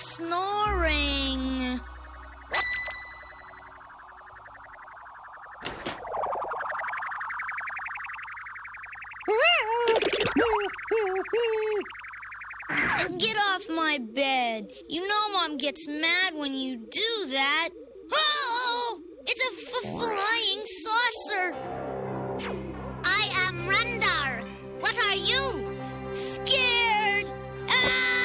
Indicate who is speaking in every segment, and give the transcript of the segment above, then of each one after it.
Speaker 1: snoring. Get off my bed. You know Mom gets mad when you do that. Oh! It's a flying saucer.
Speaker 2: I am Randar. What are you?
Speaker 1: Scared. Ah!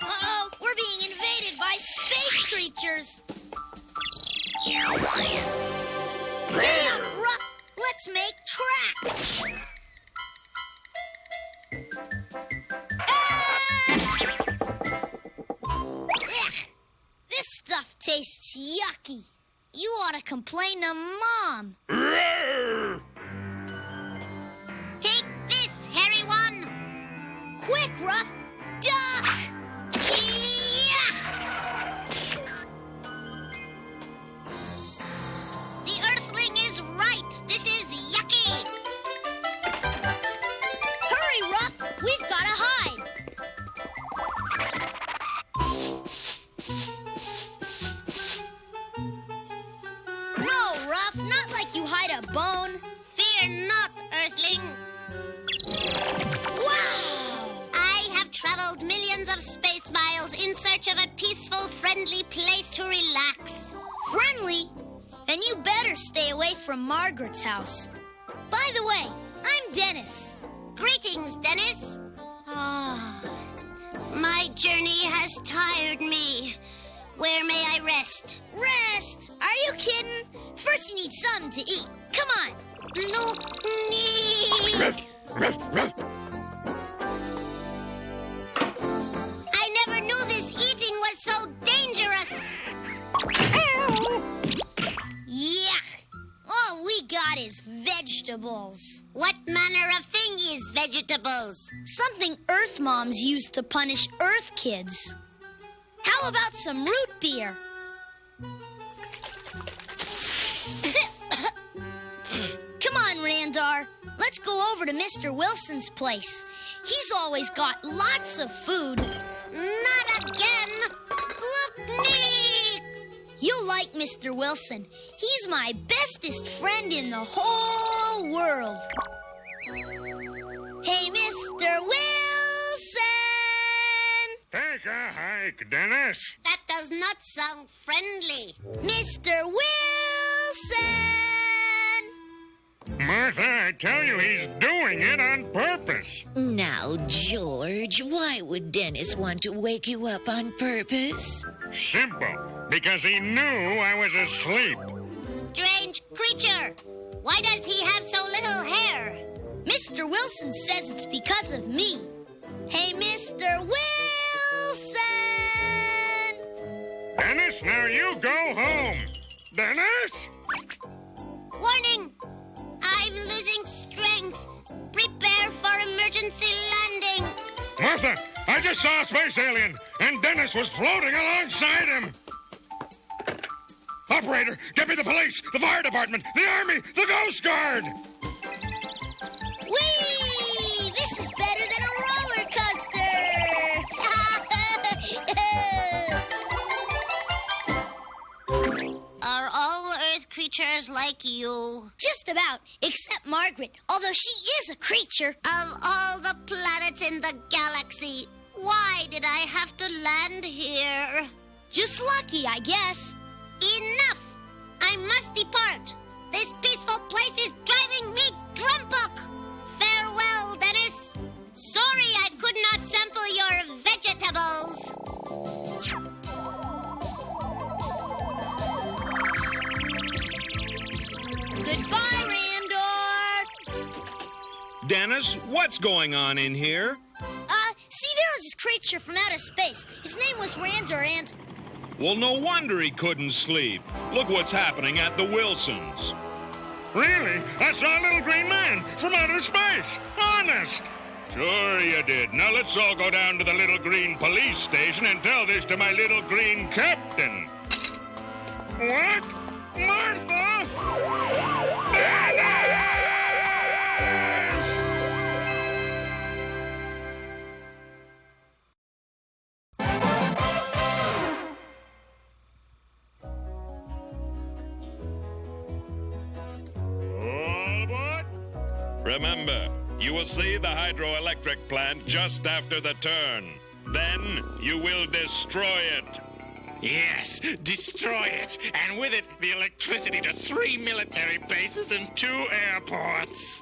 Speaker 1: Uh-oh, we're being invaded by space creatures. Let's make tracks. This stuff tastes yucky. You ought to complain to Mom.
Speaker 2: Take this, hairy one.
Speaker 1: Quick, Ruff. Duck!
Speaker 2: Yeah. The Earthling is right. This is yucky.
Speaker 1: Hurry, Ruff. We've got to hide. No, Ruff, not like you hide a bone.
Speaker 2: Fear not, Earthling.
Speaker 1: Wow!
Speaker 2: I have traveled millions of space miles in search of a peaceful, friendly place to relax.
Speaker 1: Friendly? And you better stay away from Margaret's house. By the way, I'm Dennis.
Speaker 2: Greetings, Dennis. My journey has tired me. Where may I rest?
Speaker 1: Rest? Are you kidding? First you need something to eat. Come on.
Speaker 2: Look me. I never knew this eating was so dangerous.
Speaker 1: Yuck. All we got is vegetables.
Speaker 2: What manner of thing is vegetables?
Speaker 1: Something Earth moms use to punish Earth kids. How about some root beer? Come on, Randar. Let's go over to Mr. Wilson's place. He's always got lots of food.
Speaker 2: Not again. Look me.
Speaker 1: You'll like Mr. Wilson. He's my bestest friend in the whole world. Hey, Mr. Wilson!
Speaker 3: Take a hike, Dennis.
Speaker 2: That does not sound friendly.
Speaker 1: Mr. Wilson!
Speaker 3: Martha, I tell you, he's doing it on purpose.
Speaker 4: Now, George, why would Dennis want to wake you up on purpose?
Speaker 3: Simple. Because he knew I was asleep.
Speaker 2: Strange creature. Why does he have so little hair?
Speaker 1: Mr. Wilson says it's because of me. Hey, Mr. Wilson!
Speaker 3: Dennis, now you go home. Dennis?
Speaker 2: Warning! I'm losing strength. Prepare for emergency landing.
Speaker 3: Martha, I just saw a space alien, and Dennis was floating alongside him. Operator, get me the police, the fire department, the army, the Coast Guard!
Speaker 1: Whee! This is better than a roller coaster!
Speaker 2: Are all Earth creatures like you?
Speaker 1: Just about, except Margaret, although she is a creature.
Speaker 2: Of all the planets in the galaxy, why did I have to land here?
Speaker 1: Just lucky, I guess.
Speaker 2: Enough! I must depart. This peaceful place is driving me grumpuk. Farewell, Dennis. Sorry I could not sample your vegetables.
Speaker 1: Goodbye, Randor!
Speaker 5: Dennis, what's going on in here?
Speaker 1: See, there was this creature from outer space. His name was Randor, and...
Speaker 5: Well, no wonder he couldn't sleep. Look what's happening at the Wilsons.
Speaker 3: Really? I saw a little green man from outer space. Honest. Sure you did. Now let's all go down to the little green police station and tell this to my little green captain. What? Martha?
Speaker 5: Remember, you will see the hydroelectric plant just after the turn. Then you will destroy it.
Speaker 6: Yes, destroy it, and with it, the electricity to 3 military bases and 2 airports.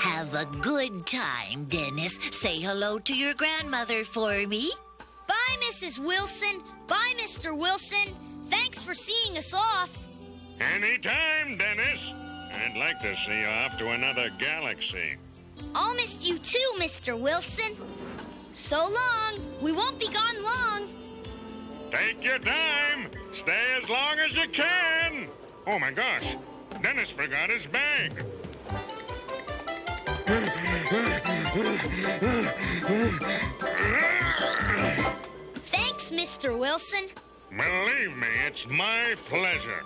Speaker 4: Have a good time, Dennis. Say hello to your grandmother for me.
Speaker 1: Bye, Mrs. Wilson. Bye, Mr. Wilson. Thanks for seeing us off.
Speaker 3: Anytime, Dennis. I'd like to see you off to another galaxy.
Speaker 1: I'll miss you too, Mr. Wilson. So long. We won't be gone long.
Speaker 3: Take your time. Stay as long as you can. Oh, my gosh. Dennis forgot his bag.
Speaker 1: Thanks, Mr. Wilson.
Speaker 3: Believe me, it's my pleasure.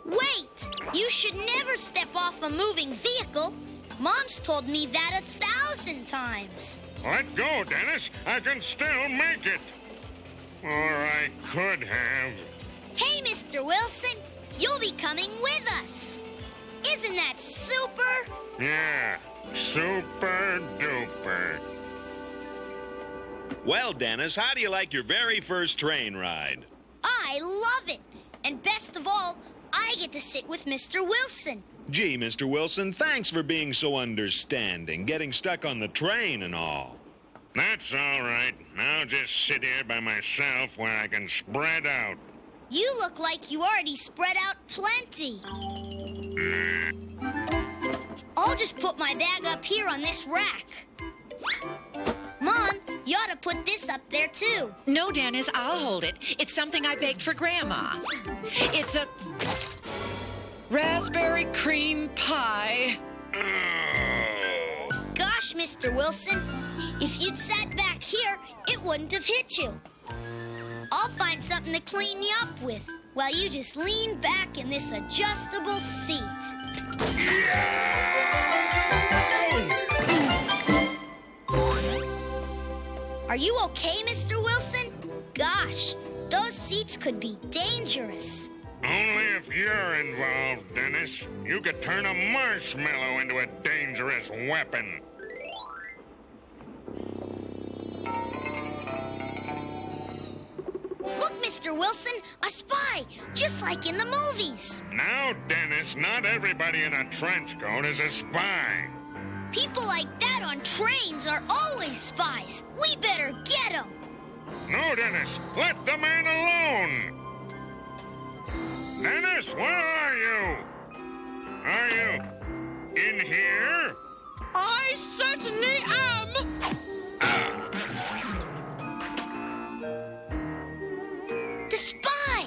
Speaker 1: Wait! You should never step off a moving vehicle. Mom's told me that 1,000 times.
Speaker 3: Let go, Dennis. I can still make it. Or I could have.
Speaker 1: Hey, Mr. Wilson, you'll be coming with us. Isn't that super?
Speaker 3: Yeah, super duper.
Speaker 5: Well, Dennis, how do you like your very first train ride?
Speaker 1: I love it. And best of all, I get to sit with Mr. Wilson.
Speaker 5: Gee, Mr. Wilson, thanks for being so understanding, getting stuck on the train and all.
Speaker 3: That's all right. I'll just sit here by myself where I can spread out.
Speaker 1: You look like you already spread out plenty. I'll just put my bag up here on this rack. Mom, you ought to put this up there, too.
Speaker 7: No, Dennis, I'll hold it. It's something I baked for Grandma. It's a raspberry cream pie.
Speaker 1: Gosh, Mr. Wilson, if you'd sat back here, it wouldn't have hit you. I'll find something to clean you up with while you just lean back in this adjustable seat. Are you okay, Mr. Wilson? Gosh, those seats could be dangerous.
Speaker 3: Only if you're involved, Dennis. You could turn a marshmallow into a dangerous weapon.
Speaker 1: Look, Mr. Wilson, a spy, just like in the movies.
Speaker 3: Now, Dennis, not everybody in a trench coat is a spy.
Speaker 1: People like that on trains are always spies. We better get them.
Speaker 3: No, Dennis, let the man alone. Dennis, where are you? Are you in here?
Speaker 7: I certainly am.
Speaker 1: The spy!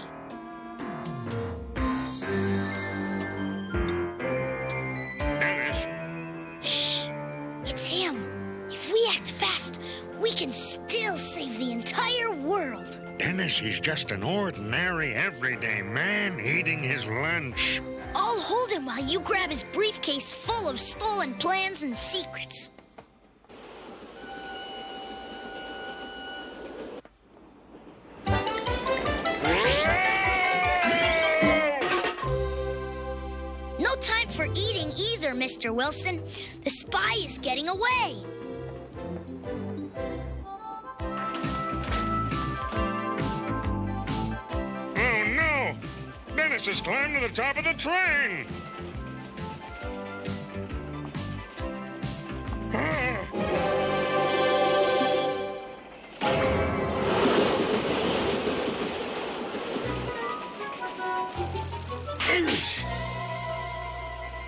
Speaker 3: Dennis,
Speaker 1: Shh! It's him. If we act fast, we can still save the entire world.
Speaker 3: Dennis, he's just an ordinary, everyday man eating his lunch.
Speaker 1: I'll hold him while you grab his briefcase full of stolen plans and secrets. No time for eating either, Mr. Wilson. The spy is getting away.
Speaker 3: Oh, no! Dennis has climbed to the top of the train!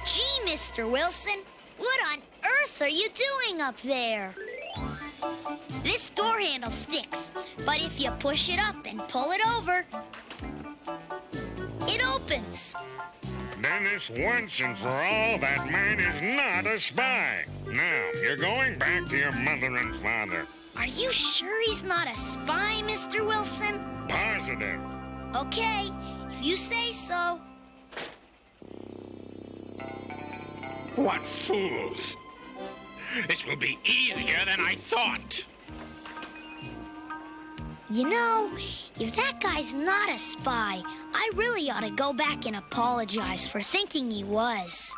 Speaker 1: Gee, Mr. Wilson, what on earth are you doing up there? This door handle sticks, but if you push it up and pull it over, it opens.
Speaker 3: Dennis, once and for all, that man is not a spy. Now, you're going back to your mother and father.
Speaker 1: Are you sure he's not a spy, Mr. Wilson?
Speaker 3: Positive.
Speaker 1: Okay, if you say so.
Speaker 6: What fools! This will be easier than I thought.
Speaker 1: You know, if that guy's not a spy, I really ought to go back and apologize for thinking he was.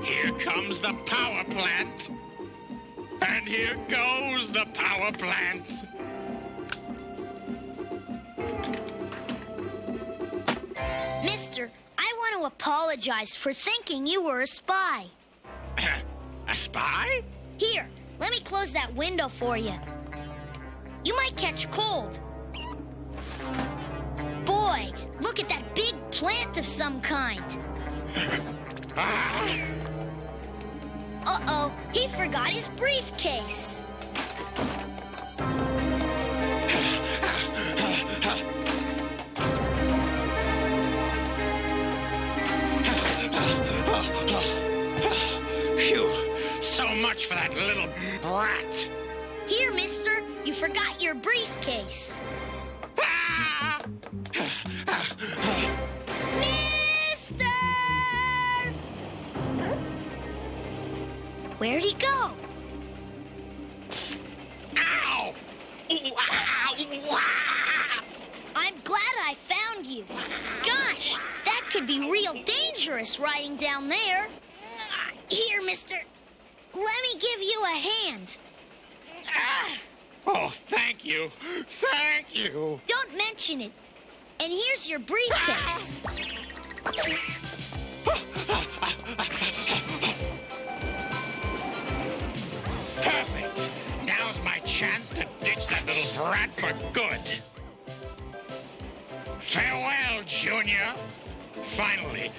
Speaker 6: Here comes the power plant. And here goes the power plant.
Speaker 1: Mister, I want to apologize for thinking you were a spy.
Speaker 6: A spy?
Speaker 1: Here, let me close that window for you. You might catch cold. Boy, look at that big plant of some kind. Uh-oh, he forgot his briefcase.
Speaker 6: Phew, so much for that little brat.
Speaker 1: Here, mister, you forgot your briefcase. Mister! Where'd he go?
Speaker 6: Ow!
Speaker 1: I'm glad I found you. Gosh, that could be real dangerous riding down there. Here, mister. Let me give you a hand.
Speaker 6: Oh, thank you. Thank you.
Speaker 1: Don't mention it. And here's your briefcase.
Speaker 6: Perfect. Now's my chance to ditch that little brat for good. Farewell, Junior. Finally.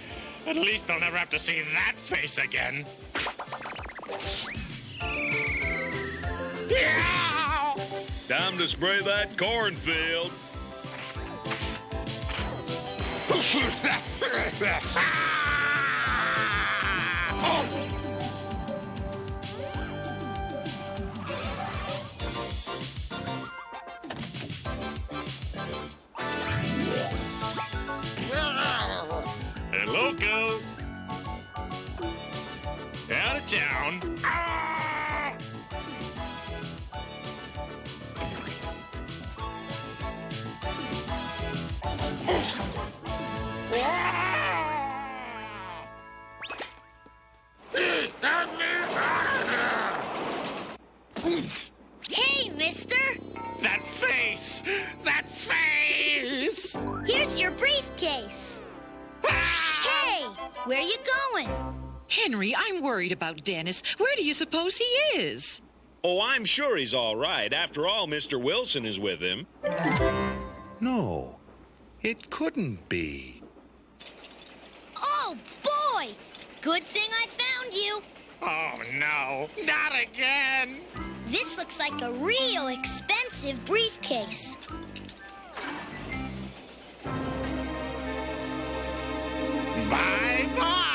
Speaker 6: At least I'll never have to see that face again. Yeah!
Speaker 5: Time to spray that cornfield.
Speaker 6: Hey, loco. Out of town.
Speaker 1: Hey, mister.
Speaker 6: That face! That face!
Speaker 1: Here's your briefcase. Hey, where you going?
Speaker 7: Henry, I'm worried about Dennis. Where do you suppose he is?
Speaker 5: Oh, I'm sure he's all right. After all, Mr. Wilson is with him.
Speaker 3: No, it couldn't be.
Speaker 1: Oh, boy. Good thing I found you.
Speaker 6: Oh, no. Not again.
Speaker 1: This looks like a real expensive briefcase.
Speaker 6: Bye-bye.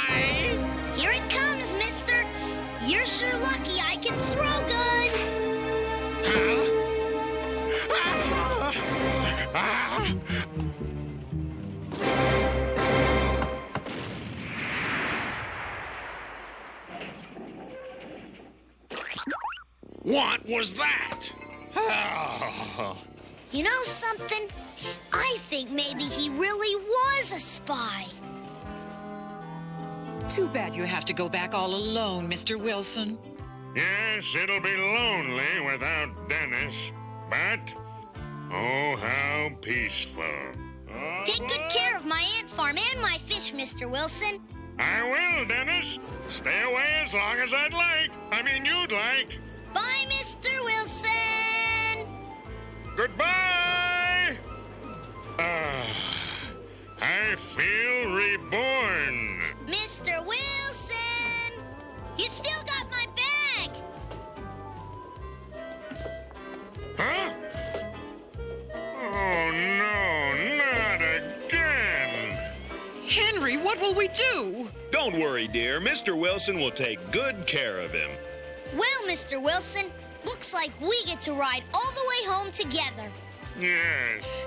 Speaker 1: Here it comes, mister. You're sure lucky I can throw good.
Speaker 6: What was that? Oh.
Speaker 1: You know something? I think maybe he really was a spy.
Speaker 7: Too bad you have to go back all alone, Mr. Wilson.
Speaker 3: Yes, it'll be lonely without Dennis, but oh, how peaceful. Oh,
Speaker 1: Take good care of my ant farm and my fish, Mr. Wilson.
Speaker 3: I will, Dennis. Stay away as long as I'd like. I mean, you'd like.
Speaker 1: Bye, Mr. Wilson.
Speaker 3: Goodbye! I feel reborn.
Speaker 1: Mr. Wilson! You still got my bag!
Speaker 3: Huh? Oh, no, not again.
Speaker 7: Henry, what will we do?
Speaker 5: Don't worry, dear. Mr. Wilson will take good care of him.
Speaker 1: Well, Mr. Wilson, looks like we get to ride all the way home together.
Speaker 3: Yes,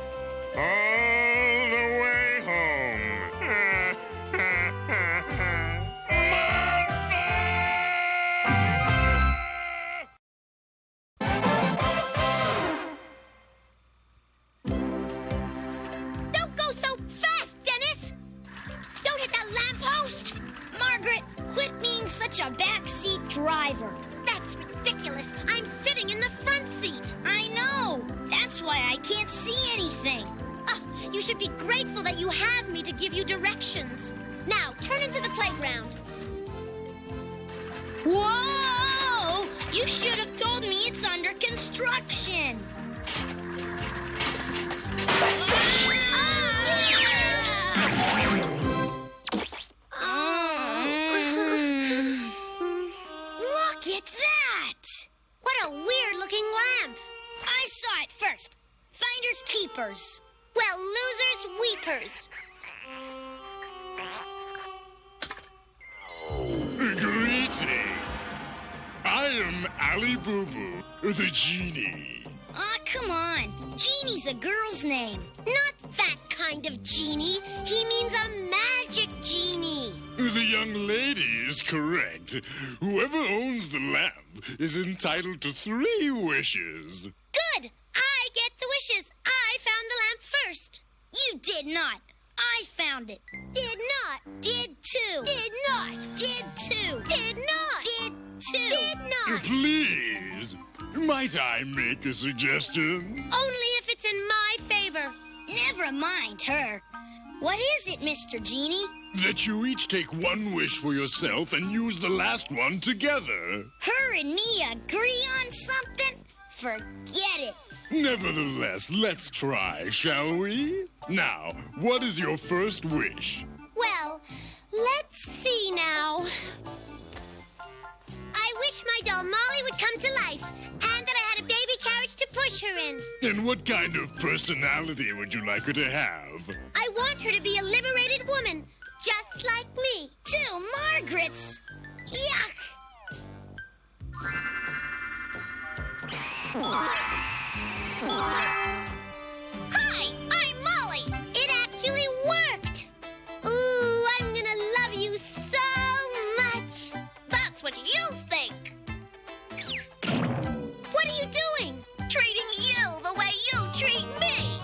Speaker 3: all the way home.
Speaker 1: driver.
Speaker 2: That's ridiculous. I'm sitting in the front seat.
Speaker 1: I know. That's why I can't see anything.
Speaker 2: You should be grateful that you have me to give you directions. Now, turn into the playground.
Speaker 1: Whoa! You should have told me it's under construction. Look at that!
Speaker 2: What a weird-looking lamp.
Speaker 1: I saw it first. Finders keepers.
Speaker 2: Well, losers, weepers.
Speaker 3: Greetings. I am Ali Boo Boo, the Genie.
Speaker 1: Aw, come on. Genie's a girl's name.
Speaker 2: Not that kind of genie. He means a magic genie.
Speaker 3: The young lady is correct. Whoever owns the lamp is entitled to 3 wishes.
Speaker 2: Good. I get the wishes. I found the lamp first.
Speaker 1: You did not. I found it.
Speaker 2: Did not.
Speaker 1: Did too.
Speaker 2: Did not.
Speaker 1: Did too.
Speaker 2: Did not.
Speaker 1: Did too.
Speaker 2: Did not.
Speaker 3: Please, might I make a suggestion?
Speaker 2: Only if it's in my favor.
Speaker 1: Never mind her. What is it, Mr. Genie?
Speaker 3: That you each take 1 wish for yourself and use the last one together.
Speaker 1: Her and me agree on something? Forget it.
Speaker 3: Nevertheless, let's try, shall we? Now, what is your first wish?
Speaker 2: Well, let's see now. I wish my doll Molly would come to life, and that I had a baby carriage to push her in.
Speaker 3: And what kind of personality would you like her to have?
Speaker 2: I want her to be a liberated woman, just like me.
Speaker 1: 2 Margarets. Yuck.
Speaker 2: Hi, I'm Molly. It actually worked. Ooh, I'm gonna love you so much. That's what you think. What are you doing? Treating you the way you treat me.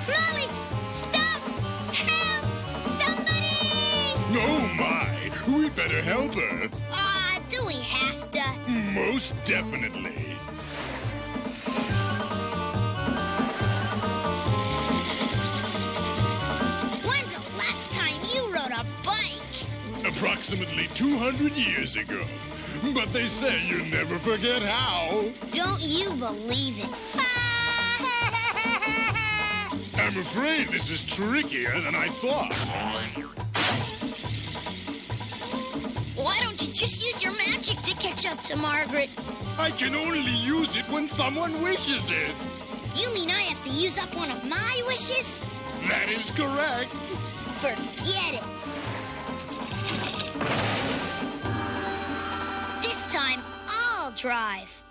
Speaker 2: Molly, stop! Help! Somebody!
Speaker 3: Oh my, we'd better help her.
Speaker 1: Do we have to?
Speaker 3: Most definitely.
Speaker 1: When's the last time you rode a bike?
Speaker 3: Approximately 200 years ago. But they say you never forget how.
Speaker 1: Don't you believe it?
Speaker 3: I'm afraid this is trickier than I thought.
Speaker 1: Why don't you just use your magic to catch up to Margaret?
Speaker 3: I can only use it when someone wishes it.
Speaker 1: You mean I have to use up one of my wishes?
Speaker 3: That is correct.
Speaker 1: Forget it. This time, I'll drive.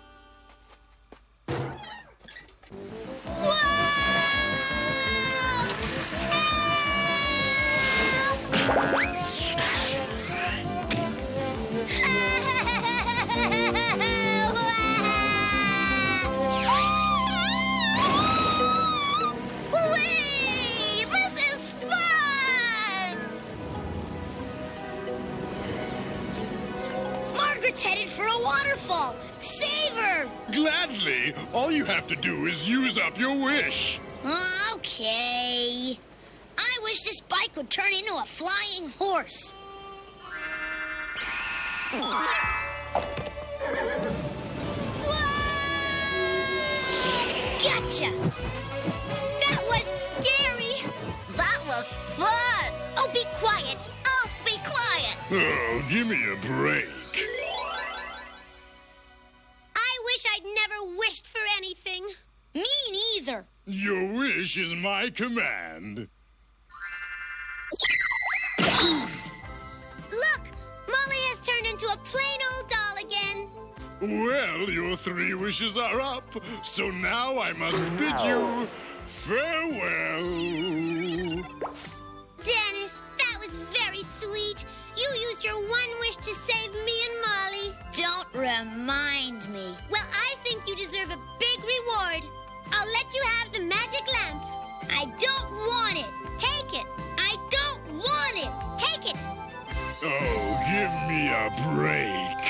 Speaker 2: Whee! This is fun!
Speaker 1: Margaret's headed for a waterfall. Save her!
Speaker 3: Gladly. All you have to do is use up your wish.
Speaker 1: Okay. I wish this bike would turn into a flying horse. Gotcha!
Speaker 2: That was scary. That was fun. Oh, be quiet. Oh, be quiet.
Speaker 3: Oh, give me a break.
Speaker 2: I wish I'd never wished for anything.
Speaker 1: Me neither.
Speaker 3: Your wish is my command.
Speaker 2: Look, Molly has turned into a plain old doll again.
Speaker 3: Well, your 3 wishes are up, so now I must bid you farewell.
Speaker 2: Dennis, that was very sweet. You used your 1 wish to save me and Molly.
Speaker 1: Don't remind me.
Speaker 2: Well, I think you deserve a big reward. I'll let you have the magic lamp.
Speaker 1: I don't want it.
Speaker 2: Take it.
Speaker 1: I don't want it.
Speaker 2: Take it.
Speaker 3: Oh, give me a break.